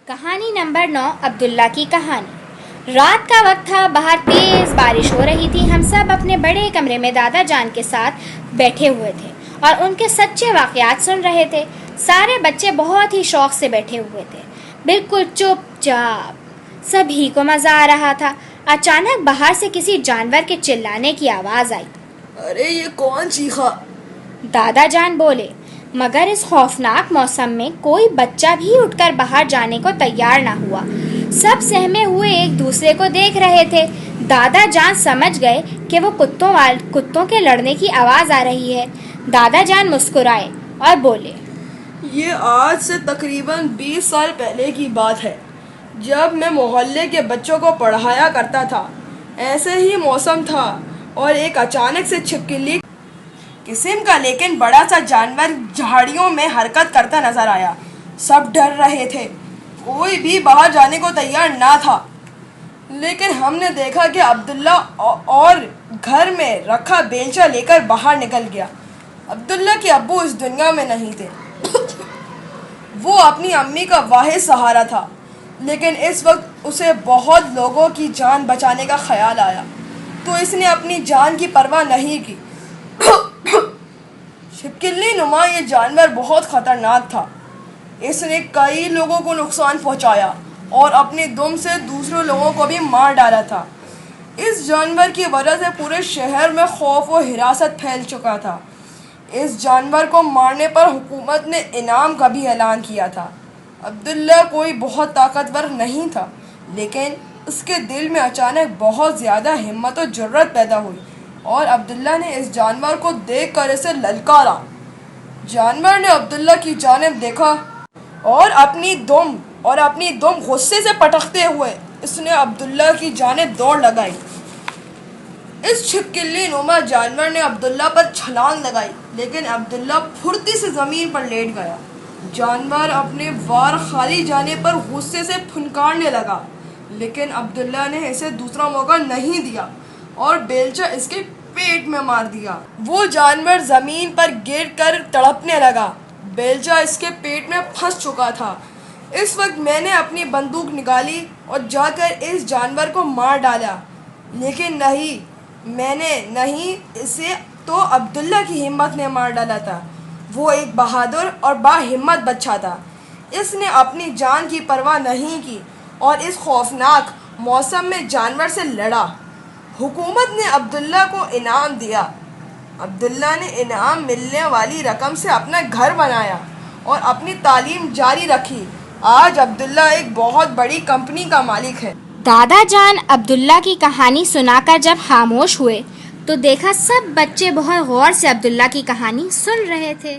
کہانی نمبر 9 عبداللہ کی کہانی۔ رات کا وقت تھا، باہر تیز بارش ہو رہی تھی۔ ہم سب اپنے بڑے کمرے میں دادا جان کے ساتھ بیٹھے ہوئے تھے اور ان کے سچے واقعات سن رہے تھے۔ سارے بچے بہت ہی شوق سے بیٹھے ہوئے تھے، بالکل چپ چاپ، سبھی کو مزہ آ رہا تھا۔ اچانک باہر سے کسی جانور کے چلانے کی آواز آئی۔ ارے یہ کون چیخا؟ دادا جان بولے، مگر اس خوفناک موسم میں کوئی بچہ بھی اٹھ کر باہر جانے کو تیار نہ ہوا۔ سب سہمے ہوئے ایک دوسرے کو دیکھ رہے تھے۔ دادا جان سمجھ گئے کہ وہ کتوں کے لڑنے کی آواز آ رہی ہے۔ دادا جان مسکرائے اور بولے، یہ آج سے تقریباً 20 سال پہلے کی بات ہے، جب میں محلے کے بچوں کو پڑھایا کرتا تھا۔ ایسے ہی موسم تھا اور ایک اچانک سے چھپکلی قسم کا لیکن بڑا سا جانور جھاڑیوں میں حرکت کرتا نظر آیا۔ سب ڈر رہے تھے، کوئی بھی باہر جانے کو تیار نہ تھا۔ لیکن ہم نے دیکھا کہ عبداللہ اور گھر میں رکھا بیلچہ لے کر باہر نکل گیا۔ عبداللہ کے ابو اس دنیا میں نہیں تھے۔ وہ اپنی امی کا واحد سہارا تھا، لیکن اس وقت اسے بہت لوگوں کی جان بچانے کا خیال آیا، تو اس نے اپنی جان کی پرواہ نہیں کی۔ چھپکلی نما یہ جانور بہت خطرناک تھا۔ اس نے کئی لوگوں کو نقصان پہنچایا اور اپنی دم سے دوسرے لوگوں کو بھی مار ڈالا تھا۔ اس جانور کی وجہ سے پورے شہر میں خوف و ہراست پھیل چکا تھا۔ اس جانور کو مارنے پر حکومت نے انعام کا بھی اعلان کیا تھا۔ عبداللہ کوئی بہت طاقتور نہیں تھا، لیکن اس کے دل میں اچانک بہت زیادہ ہمت و جرأت پیدا ہوئی اور عبداللہ نے اس جانور کو دیکھ کر اسے للکارا۔ جانور نے عبداللہ کی جانب دیکھا اور اپنی دم غصے سے پٹکتے ہوئے اس نے عبداللہ کی جانب دوڑ لگائی۔ اس چھپکلی نما جانور نے عبداللہ پر چھلانگ لگائی، لیکن عبداللہ پھرتی سے زمین پر لیٹ گیا۔ جانور اپنے وار خالی جانے پر غصے سے پھنکارنے لگا، لیکن عبداللہ نے اسے دوسرا موقع نہیں دیا اور بیلچہ اس کے پیٹ میں مار دیا۔ وہ جانور زمین پر گر کر تڑپنے لگا، بیلچہ اس کے پیٹ میں پھنس چکا تھا۔ اس وقت میں نے اپنی بندوق نکالی اور جا کر اس جانور کو مار ڈالا، لیکن اسے تو عبداللہ کی ہمت نے مار ڈالا تھا۔ وہ ایک بہادر اور باہمت بچہ تھا۔ اس نے اپنی جان کی پرواہ نہیں کی اور اس خوفناک موسم میں جانور سے لڑا۔ حکومت نے عبداللہ کو انعام دیا۔ عبداللہ نے انعام ملنے والی رقم سے اپنا گھر بنایا اور اپنی تعلیم جاری رکھی۔ آج عبداللہ ایک بہت بڑی کمپنی کا مالک ہے۔ دادا جان عبداللہ کی کہانی سنا کر جب خاموش ہوئے تو دیکھا سب بچے بہت غور سے عبداللہ کی کہانی سن رہے تھے۔